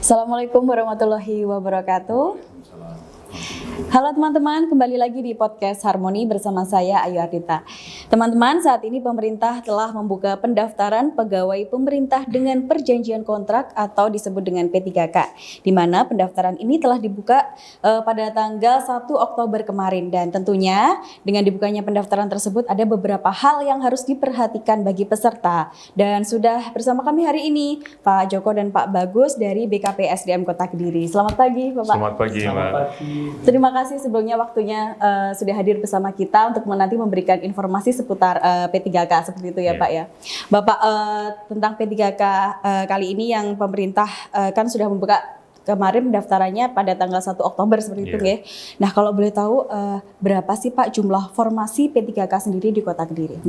Assalamualaikum warahmatullahi wabarakatuh. Halo teman-teman, kembali lagi di podcast Harmoni bersama saya Ayu Ardita. Teman-teman, saat ini pemerintah telah membuka pendaftaran pegawai pemerintah dengan perjanjian kontrak atau disebut dengan P3K, di mana pendaftaran ini telah dibuka pada tanggal 1 Oktober kemarin, dan tentunya dengan dibukanya pendaftaran tersebut ada beberapa hal yang harus diperhatikan bagi peserta. Dan sudah bersama kami hari ini Pak Joko dan Pak Bagus dari BKP SDM Kota Kediri. Selamat pagi Bapak. Selamat pagi Mbak. Terima kasih sebelumnya waktunya sudah hadir bersama kita untuk nanti memberikan informasi seputar P3K seperti itu ya Pak ya. Bapak, tentang P3K kali ini yang pemerintah kan sudah membuka kemarin pendaftarannya pada tanggal 1 Oktober seperti itu ya. Nah, kalau boleh tahu berapa sih Pak jumlah formasi P3K sendiri di Kota Kediri?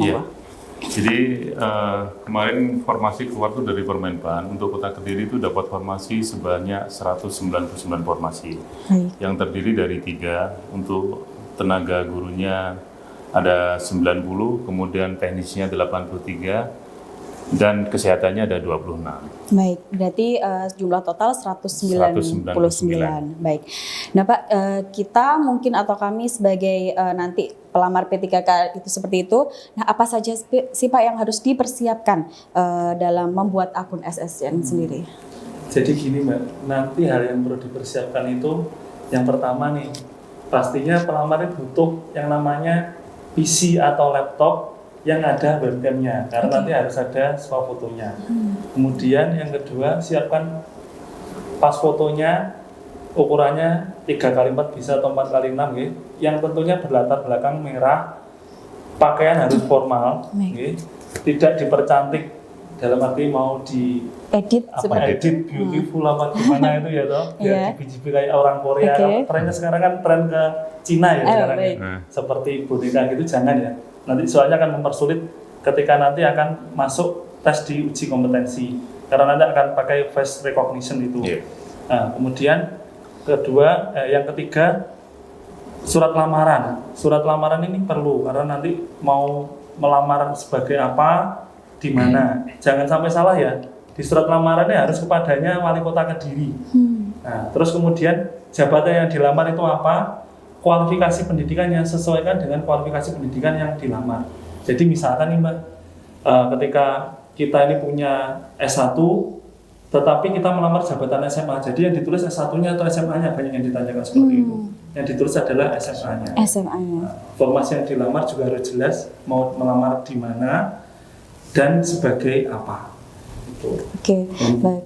Jadi kemarin informasi keluar tuh dari Permenpan, untuk Kota Kediri itu dapat formasi sebanyak 199 formasi. Yang terdiri dari 3, untuk tenaga gurunya ada 90, kemudian teknisnya 83, dan kesehatannya ada 26. Baik, berarti jumlah total 199. Baik. Nah Pak, kita mungkin atau kami sebagai nanti pelamar P3K itu seperti itu, nah apa saja sih Pak yang harus dipersiapkan dalam membuat akun SSN sendiri? Jadi gini Mbak, nanti hal yang perlu dipersiapkan itu yang pertama nih, pastinya pelamar butuh yang namanya PC atau laptop yang ada webcamnya, karena nanti harus ada swafotonya. Kemudian yang kedua, siapkan pas fotonya, ukurannya 3x4 bisa atau 4x6 gitu. Yang tentunya berlatar belakang merah, pakaian harus formal, gitu. Tidak dipercantik dalam arti mau di edit beautiful apa gimana itu ya toh, biar dibiji kayak orang Korea. Trennya sekarang kan tren ke Cina ya sekarang ya. Seperti boneka gitu jangan ya. Nanti soalnya akan mempersulit ketika nanti akan masuk tes di uji kompetensi, karena nanti akan pakai face recognition itu. Nah, kemudian yang ketiga, surat lamaran. Surat lamaran ini perlu karena nanti mau melamar sebagai apa, di mana. Jangan sampai salah ya. Di surat lamarannya harus kepadanya Wali Kota Kediri. Nah, terus kemudian jabatan yang dilamar itu apa? Kualifikasi pendidikannya sesuaikan dengan kualifikasi pendidikan yang dilamar. Jadi misalkan nih Mbak, ketika kita ini punya S1, tetapi kita melamar jabatan SMA, jadi yang ditulis S1-nya atau SMA-nya banyak yang ditanyakan seperti itu. Yang ditulis adalah SMA-nya. SMA-nya. Formasi yang dilamar juga harus jelas, mau melamar di mana dan sebagai apa. Oke, baik.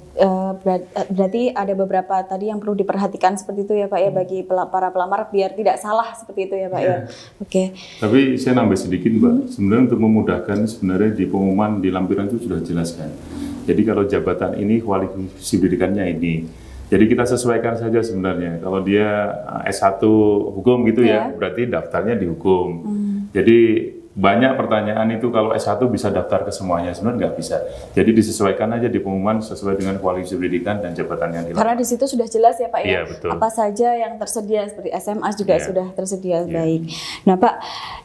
Berarti ada beberapa tadi yang perlu diperhatikan seperti itu ya Pak ya, bagi para pelamar biar tidak salah seperti itu ya Pak ya. Oke. Tapi saya nambah sedikit Mbak, sebenarnya untuk memudahkan sebenarnya di pengumuman di lampiran itu sudah jelaskan. Jadi kalau jabatan ini kualifikasi pendidikannya ini. Jadi kita sesuaikan saja sebenarnya. Kalau dia S1 hukum gitu ya, berarti daftarnya di hukum. Jadi banyak pertanyaan itu kalau S1 bisa daftar ke semuanya, sebenarnya nggak bisa. Jadi disesuaikan aja di pengumuman sesuai dengan kualifikasi pendidikan dan jabatan yang dilamar. Karena di situ sudah jelas ya Pak ya, Iya, betul. Apa saja yang tersedia seperti SMA juga sudah tersedia. Baik. Nah Pak,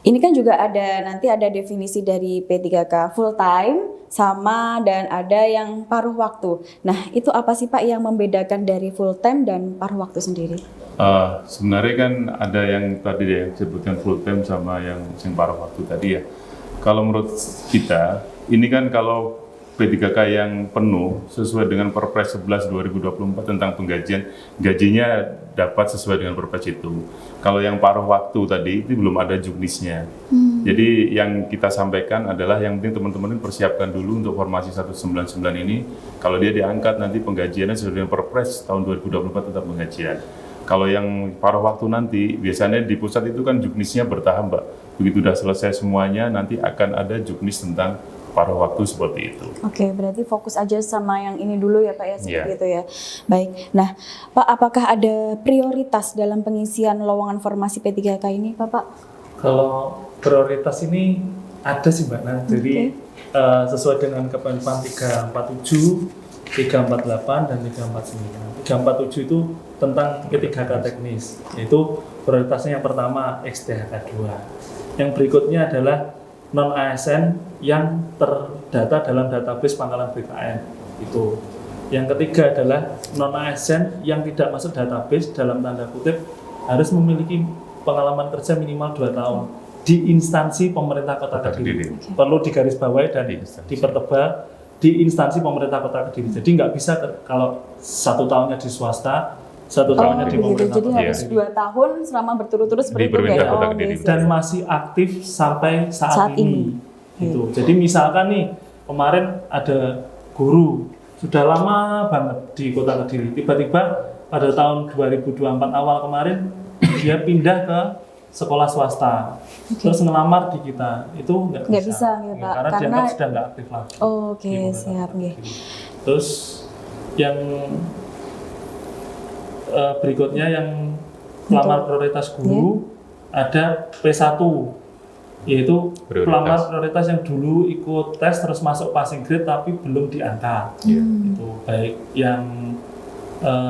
ini kan juga nanti ada definisi dari P3K full time sama dan ada yang paruh waktu. Nah itu apa sih Pak yang membedakan dari full time dan paruh waktu sendiri? Sebenarnya kan ada yang tadi ya sebutkan full time sama yang paruh waktu tadi ya. Kalau menurut kita ini kan kalau P3K yang penuh sesuai dengan Perpres 11 2024 tentang penggajian, gajinya dapat sesuai dengan Perpres itu. Kalau yang paruh waktu tadi itu belum ada juknisnya. Jadi yang kita sampaikan adalah yang penting teman-teman persiapkan dulu untuk formasi 199 ini. Kalau dia diangkat nanti penggajiannya sesuai dengan Perpres tahun 2024 tentang penggajian. Kalau yang paruh waktu nanti, biasanya di pusat itu kan juknisnya bertahap Mbak. Begitu sudah selesai semuanya, nanti akan ada juknis tentang paruh waktu seperti itu. Oke, berarti fokus aja sama yang ini dulu ya Pak ya, seperti itu ya. Baik, nah Pak, apakah ada prioritas dalam pengisian lowongan formasi P3K ini Pak? Kalau prioritas ini ada sih Mbak, nah, jadi sesuai dengan Kemenpan 347, 348 dan 349. 347 itu tentang P3K teknis, yaitu prioritasnya yang pertama XDHK 2. Yang berikutnya adalah non-ASN yang terdata dalam database Pangkalan BKN. Itu Yang ketiga adalah non-ASN yang tidak masuk database dalam tanda kutip harus memiliki pengalaman kerja minimal 2 tahun di instansi pemerintah Kota Kediri. Perlu digarisbawahi dan dipertebal di instansi pemerintah Kota Kediri. Jadi nggak bisa kalau 1 tahunnya di swasta, 1 tahunnya di pemerintah Jadi Kota harus Kediri. 2 tahun selama berturut-turut seperti itu ya. Kota Kediri. Dan masih aktif sampai saat ini. Gitu. Jadi misalkan nih kemarin ada guru sudah lama banget di Kota Kediri, tiba-tiba pada tahun 2024 awal kemarin dia pindah ke sekolah swasta, terus ngelamar di kita, itu nggak bisa ya, Pak, karena dianggap sudah nggak aktif lagi. Oke, siap nggih. Terus yang berikutnya yang pelamar prioritas guru ada P1, yaitu pelamar prioritas yang dulu ikut tes terus masuk passing grade tapi belum diangkat. Itu baik yang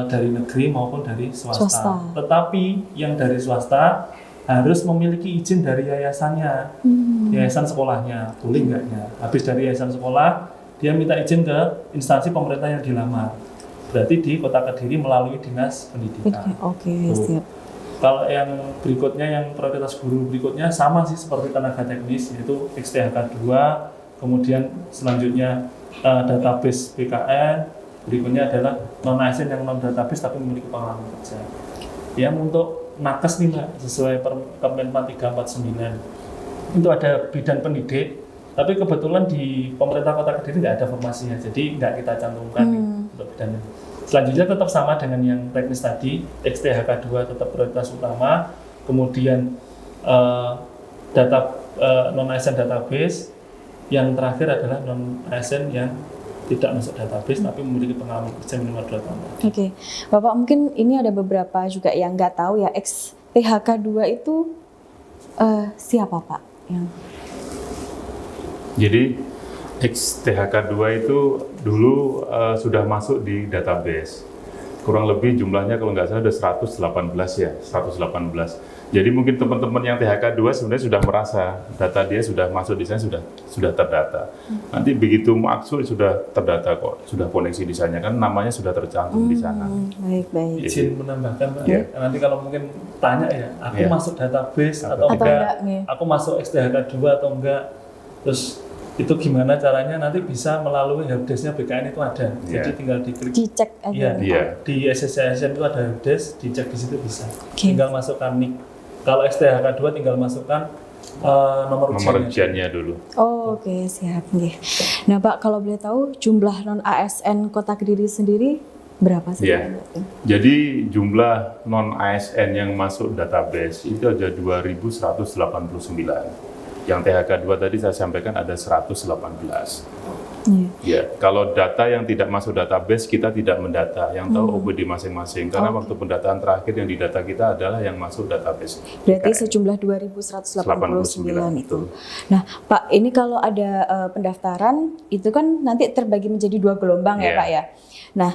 dari negeri maupun dari swasta. Tetapi yang dari swasta harus memiliki izin dari yayasannya, yayasan sekolahnya, boleh enggaknya. Habis dari yayasan sekolah, dia minta izin ke instansi pemerintah yang dilamar. Berarti di Kota Kediri melalui Dinas Pendidikan. Oke, siap. Kalau yang berikutnya, yang prioritas guru berikutnya sama sih seperti tenaga teknis, yaitu XTHK 2, kemudian selanjutnya database BKN, berikutnya adalah non-ASN yang non-database tapi memiliki pengalaman kerja. Yang untuk nakes nih Mbak, sesuai Permenpan 349, itu ada bidan pendidik, tapi kebetulan di pemerintah Kota Kediri nggak ada formasinya, jadi nggak kita cantumkan untuk bidannya. Selanjutnya tetap sama dengan yang teknis tadi, XTHK 2 tetap prioritas utama, kemudian non-ASN database, yang terakhir adalah non-ASN yang tidak masuk database tapi memiliki pengalaman kerja minimal 2 tahun. Oke, Bapak mungkin ini ada beberapa juga yang nggak tahu ya, XTHK 2 itu siapa Pak? Jadi XTHK 2 itu dulu sudah masuk di database. Kurang lebih jumlahnya kalau nggak salah ada 118 ya, 118. Jadi mungkin teman-teman yang THK 2 sebenarnya sudah merasa data dia sudah masuk di sana, sudah terdata. Nanti begitu maksud sudah terdata kok, sudah koneksi di sana kan namanya sudah tercantum di sana. Baik. Izin menambahkan Pak, nanti kalau mungkin tanya ya, aku masuk database atau enggak, aku masuk XTHK 2 atau enggak, terus itu gimana caranya, nanti bisa melalui helpdesk-nya BKN itu ada. Jadi tinggal dicek aja. Di SSCSN itu ada helpdesk, dicek di situ bisa. Tinggal masukkan NIK. Kalau XTHK 2 tinggal masukkan nomor ujiannya dulu. Oke, siap nggih. Nah, Pak, kalau boleh tahu jumlah non-ASN Kota Kediri sendiri berapa sih? Jadi jumlah non-ASN yang masuk database itu ada 2.189. Yang THK 2 tadi saya sampaikan ada 118. Ya, kalau data yang tidak masuk database kita tidak mendata, yang tahu OPD masing-masing. Karena waktu pendataan terakhir yang didata kita adalah yang masuk database. Berarti sejumlah 2.189 itu. Nah, Pak, ini kalau ada pendaftaran itu kan nanti terbagi menjadi 2 gelombang ya, Pak ya. Nah,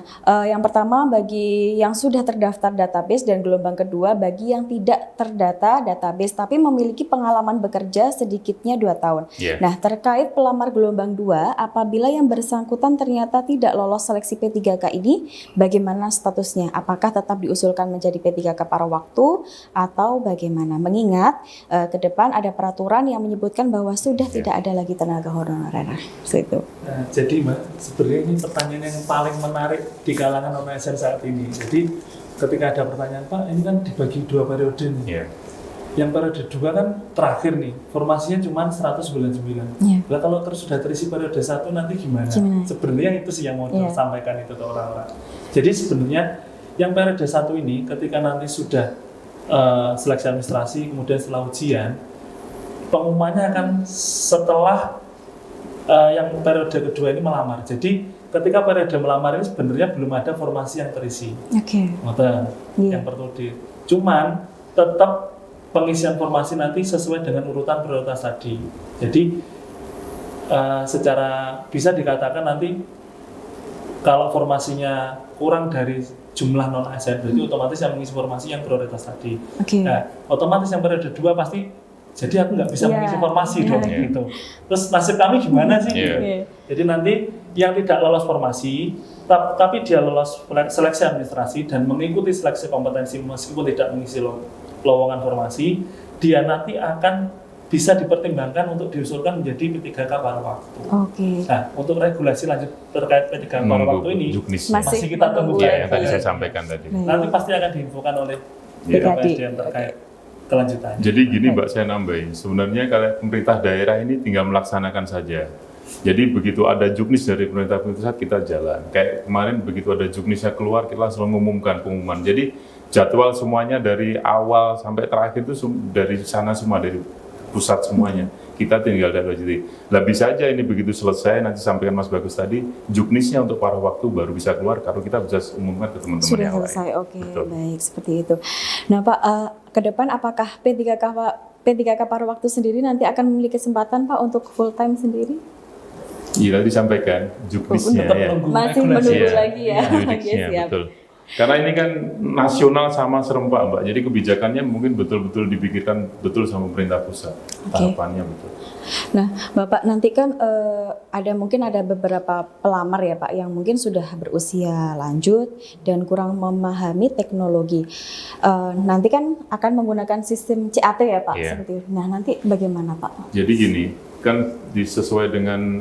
yang pertama bagi yang sudah terdaftar database dan gelombang kedua bagi yang tidak terdata database tapi memiliki pengalaman bekerja sedikitnya 2 tahun. Nah, terkait pelamar gelombang 2, apabila yang bersangkutan ternyata tidak lolos seleksi P3K ini, bagaimana statusnya? Apakah tetap diusulkan menjadi P3K paruh waktu atau bagaimana? Mengingat ke depan ada peraturan yang menyebutkan bahwa sudah tidak ada lagi tenaga honorer. Itu. Nah, jadi Mbak, sebenarnya ini pertanyaan yang paling menarik di kalangan non-ASN saat ini. Jadi ketika ada pertanyaan, Pak, ini kan dibagi 2 periode nih. Yang periode 2 kan terakhir nih, formasinya cuma 199. Nah, kalau terus sudah terisi periode 1 nanti gimana? Sebenarnya itu sih yang mau disampaikan itu ke orang-orang. Jadi sebenarnya yang periode 1 ini ketika nanti sudah seleksi administrasi, kemudian setelah ujian, pengumumannya akan setelah yang periode kedua ini melamar. Jadi ketika periode melamar ini sebenarnya belum ada formasi yang terisi. Yang perlu cuman tetap pengisian formasi nanti sesuai dengan urutan prioritas tadi. Jadi secara bisa dikatakan nanti kalau formasinya kurang dari jumlah non-ASN berarti otomatis yang mengisi formasi yang prioritas tadi. Nah, otomatis yang periode 2 pasti jadi aku nggak bisa mengisi formasi dong gitu. Terus nasib kami gimana sih? Jadi nanti yang tidak lolos formasi tapi dia lolos seleksi administrasi dan mengikuti seleksi kompetensi meskipun tidak mengisi lowongan formasi, dia nanti akan bisa dipertimbangkan untuk diusulkan menjadi P3K paruh waktu. Nah, untuk regulasi lanjut terkait P3K paruh waktu ini masih kita tunggu ya, yang tadi saya sampaikan tadi. Nanti pasti akan diinfokan oleh BKPSDM terkait kelanjutannya. Jadi gini Mbak, saya nambahin, sebenarnya kalau pemerintah daerah ini tinggal melaksanakan saja. Jadi begitu ada juknis dari pemerintah pusat kita jalan. Kayak kemarin begitu ada juknisnya keluar kita langsung mengumumkan pengumuman. Jadi jadwal semuanya dari awal sampai terakhir itu dari sana semua, dari pusat semuanya. Kita tinggal lanjuti. Lah bisa aja ini begitu selesai nanti sampaikan Mas Bagus tadi, juknisnya untuk paruh waktu baru bisa keluar kalau kita bisa umumkan ke teman-teman sudah yang selesai. lain. Oke, baik seperti itu. Nah Pak, ke depan apakah P3K paruh waktu sendiri nanti akan memiliki kesempatan Pak untuk full time sendiri? Iya, tadi sampaikan juknisnya ya. Masih menunggu lagi ya. Juknisnya, betul. Karena ini kan nasional sama serempak Mbak, jadi kebijakannya mungkin betul-betul dipikirkan betul sama pemerintah pusat. Tahapannya betul. Nah Bapak nanti kan mungkin ada beberapa pelamar ya Pak yang mungkin sudah berusia lanjut dan kurang memahami teknologi. Nanti kan akan menggunakan sistem CAT ya Pak, seperti itu. Nah nanti bagaimana Pak? Jadi gini, kan sesuai dengan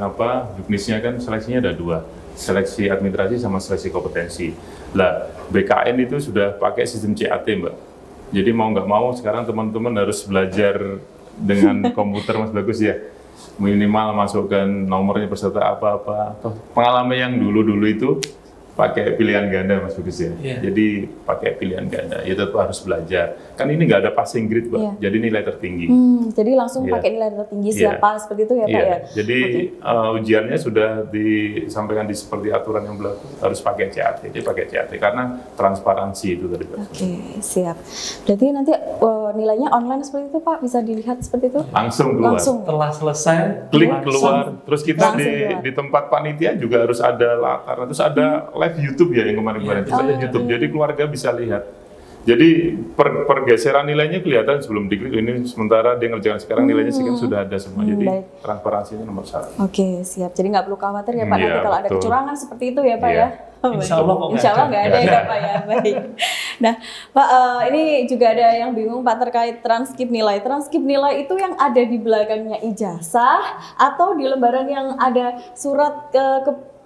juknisnya kan seleksinya ada 2, seleksi administrasi sama seleksi kompetensi. Lah BKN itu sudah pakai sistem CAT Mbak. Jadi mau nggak mau sekarang teman-teman harus belajar dengan komputer Mas Bagus ya. Minimal masukkan nomornya peserta apa-apa. Pengalaman yang dulu-dulu itu pakai pilihan ganda Mas Bagus ya. Jadi pakai pilihan ganda, ya tetap harus belajar. Kan ini nggak ada passing grade Mbak, jadi nilai tertinggi. Jadi langsung pakai nilai tertinggi siapa seperti itu ya Pak ya? Jadi ujiannya sudah disampaikan seperti aturan yang berlaku, harus pakai CAT. Jadi pakai CAT karena transparansi itu tadi Pak. Siap. Berarti nanti nilainya online seperti itu Pak, bisa dilihat seperti itu? Langsung keluar. Setelah selesai, klik keluar. Terus kita di tempat panitia juga harus ada latar, terus ada live YouTube ya yang kemarin-kemarin itu ada YouTube, jadi keluarga bisa lihat. Jadi pergeseran nilainya kelihatan sebelum diklik ini sementara dia ngerjakan sekarang nilainya sekian sudah ada semua. Jadi transparansinya nomor 1. Siap. Jadi nggak perlu khawatir ya Pak nanti kalau ada kecurangan seperti itu ya Pak ya. Insya Allah nggak ada ya Pak ya. Baik. Nah Pak, ini juga ada yang bingung Pak terkait transkrip nilai. Transkrip nilai itu yang ada di belakangnya ijazah atau di lembaran yang ada surat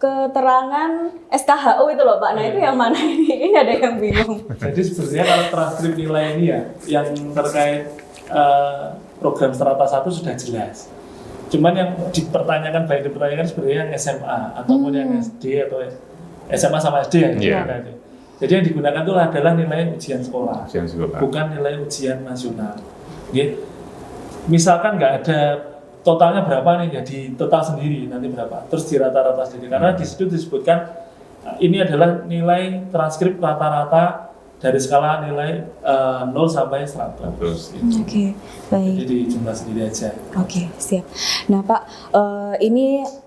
keterangan SKHU itu loh Pak. Nah itu yang mana ini? Ini ada yang bingung. Jadi sebenarnya kalau transkrip nilai ini ya, yang terkait program strata 1 sudah jelas. Cuman yang dipertanyakan sebenarnya yang SMA ataupun yang SD atau SMA sama SD ya. Jadi yang digunakan itu adalah nilai ujian sekolah. Bukan nilai ujian nasional. Misalkan nggak ada totalnya berapa nih, jadi total sendiri nanti berapa, terus di rata-rata sendiri. Karena di situ disebutkan ini adalah nilai transkrip rata-rata dari skala nilai 0 sampai 100. Baik. Jadi di jumlah sendiri aja. Siap. Nah Pak, ini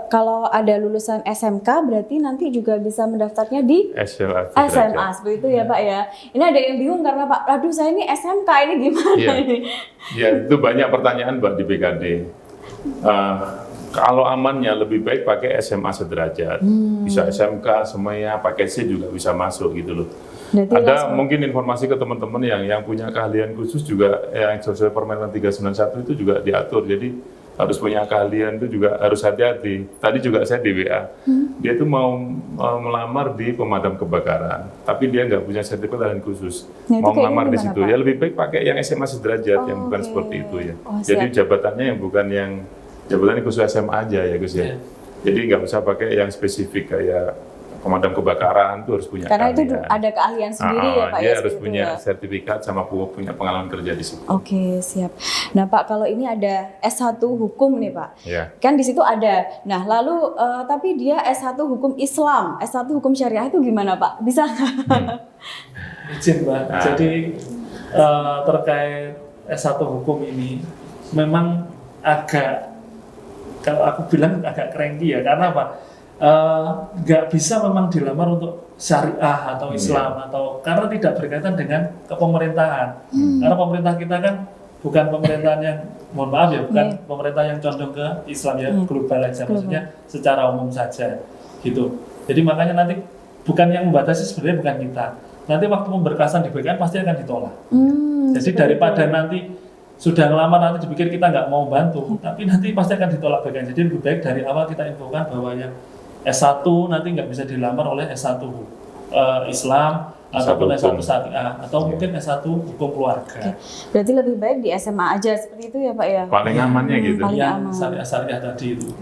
kalau ada lulusan SMK berarti nanti juga bisa mendaftarnya di SMA seperti itu ya Pak ya. Ini ada yang bingung karena Pak, aduh saya ini SMK ini gimana ini? Ya itu banyak pertanyaan Mbak di BKD. Kalau amannya lebih baik pakai SMA sederajat, bisa SMK semuanya, pakai C juga bisa masuk gitu loh. Ada mungkin informasi ke teman-teman yang punya keahlian khusus juga yang sesuai Permen 391 itu juga diatur. Jadi harus punya keahlian itu juga harus hati-hati. Tadi juga saya di WA, dia tuh mau melamar di pemadam kebakaran, tapi dia nggak punya sertifikat keahlian khusus. Mau melamar di situ, Pak? Ya lebih baik pakai yang SMA sederajat, yang bukan seperti itu ya. Jadi jabatannya yang bukan yang jabatannya khusus SMA aja ya Gus ya. Jadi nggak usah pakai yang spesifik kayak pemadam kebakaran itu harus punya karena keahlian. Itu ada keahlian sendiri ya Pak. Dia harus punya sertifikat sama punya pengalaman kerja di situ. Siap. Nah Pak, kalau ini ada S1 hukum nih Pak, kan di situ ada. Nah lalu tapi dia S1 hukum Islam, S1 hukum syariah itu gimana Pak? Bisa Izin Pak. Jadi terkait S1 hukum ini memang agak, kalau aku bilang agak cranky ya, karena apa? Nggak bisa memang dilamar untuk syariah atau Islam atau karena tidak berkaitan dengan kepemerintahan. Karena pemerintah kita kan bukan pemerintahan yang, mohon maaf ya, bukan pemerintah yang condong ke Islam ya, global aja, maksudnya secara umum saja gitu. Jadi makanya nanti bukan yang membatasi sebenarnya bukan kita. Nanti waktu pemberkasan di BKN pasti akan ditolak. Jadi daripada nanti sudah ngelamar nanti dipikir kita nggak mau bantu, tapi nanti pasti akan ditolak BKN. Jadi lebih baik dari awal kita infokan bahwa yang S1 nanti nggak bisa dilamar oleh S1 Islam ataupun S1 Syariah atau mungkin S1 Hukum Keluarga. Berarti lebih baik di SMA aja seperti itu ya Pak ya? Paling amannya gitu. Yang syariah tadi itu.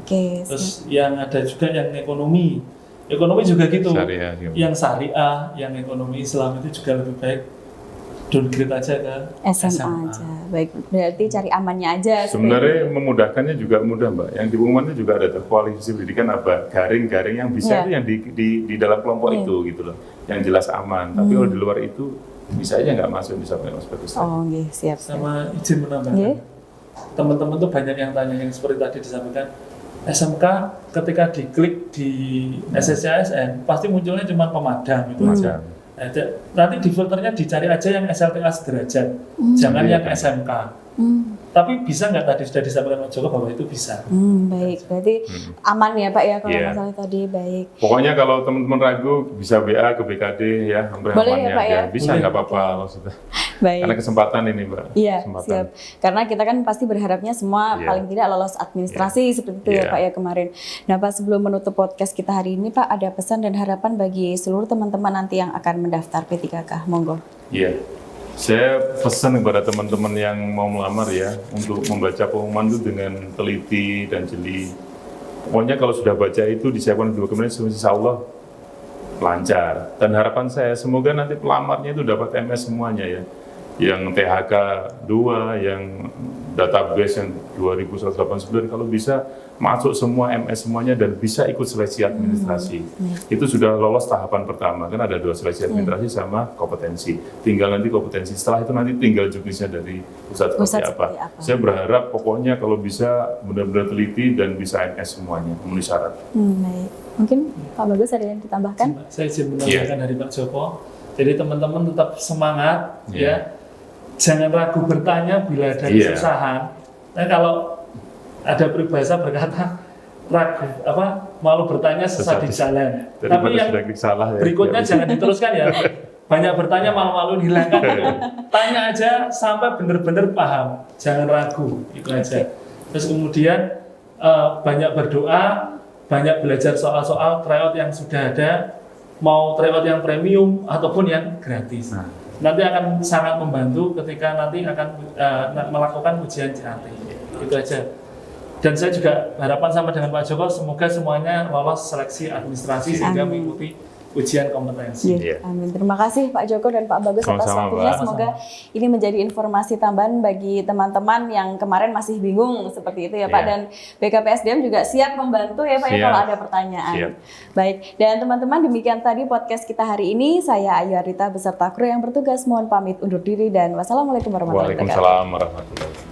Terus siap. yang ada juga yang ekonomi juga gitu. Syariah, gitu. Yang syariah, yang ekonomi Islam itu juga lebih baik downgrade aja ke SMA aja. Baik, berarti cari amannya aja. Sebenarnya memudahkannya juga mudah Mbak. Yang di pengumuman itu juga ada kualifikasi pendidikan apa garing-garing yang bisa itu yang di dalam kelompok itu gitu loh, yang jelas aman. Tapi kalau di luar itu bisa aja nggak masuk disampaikan Mas Bagus. Oh, siap. Sama izin menambahkan. Teman-teman tuh banyak yang tanya yang seperti tadi disampaikan. SMK ketika diklik di SSCASN pasti munculnya cuma pemadam itu aja. Nanti di filternya dicari aja yang SLTA sederajat, jangan yang SMK. Tapi bisa nggak tadi sudah disampaikan Pak Joko bahwa itu bisa? Baik, berarti aman ya Pak ya kalau masalah tadi, baik. Pokoknya kalau teman-teman ragu bisa WA ke BKD ya, boleh ya Pak ya? Bisa nggak apa-apa maksudnya. Baik. Karena kesempatan ini Mbak. Iya, siap. Karena kita kan pasti berharapnya semua paling tidak lolos administrasi seperti itu ya Pak ya kemarin. Nah Pak, sebelum menutup podcast kita hari ini Pak, ada pesan dan harapan bagi seluruh teman-teman nanti yang akan mendaftar P3K, monggo. Iya. Saya pesan kepada teman-teman yang mau melamar ya, untuk membaca pengumuman itu dengan teliti dan jeli. Pokoknya kalau sudah baca itu disiapkan dokumen, insya Allah lancar. Dan harapan saya semoga nanti pelamarnya itu dapat MS semuanya ya. Yang THK 2, yang database yang 2189, kalau bisa masuk semua MS semuanya dan bisa ikut seleksi administrasi. Itu sudah lolos tahapan pertama, kan ada 2 seleksi administrasi sama kompetensi. Tinggal nanti kompetensi, setelah itu nanti tinggal juknisnya dari pusat seperti apa. Saya berharap pokoknya kalau bisa benar-benar teliti dan bisa MS semuanya, memenuhi syarat. Baik. Mungkin Pak Bagus ada yang ditambahkan? Saya izin menambahkan dari Pak Joko. Jadi teman-teman tetap semangat ya. Jangan ragu bertanya bila ada kesusahan. Nah kalau ada peribahasa berkata ragu malu bertanya sesat di jalan. Tapi yang berikutnya jangan diteruskan ya. Banyak bertanya malu-malu hilangkan itu. Tanya aja sampai benar-benar paham. Jangan ragu, itu aja. Terus kemudian banyak berdoa, banyak belajar soal-soal tryout yang sudah ada, mau tryout yang premium ataupun yang gratis. Nanti akan sangat membantu ketika nanti akan melakukan ujian CAT. Itu aja. Dan saya juga harapan sama dengan Pak Joko, semoga semuanya lolos seleksi administrasi sehingga mengikuti ujian kompetensi. Amin. Terima kasih Pak Joko dan Pak Bagus atas waktunya. Semoga ini menjadi informasi tambahan bagi teman-teman yang kemarin masih bingung seperti itu ya Pak. Dan BKPSDM juga siap membantu ya Pak ya kalau ada pertanyaan. Baik, dan teman-teman demikian tadi podcast kita hari ini. Saya Ayu Ardita beserta kru yang bertugas mohon pamit undur diri dan wassalamualaikum warahmatullahi wabarakatuh. Waalaikumsalam warahmatullahi wabarakatuh.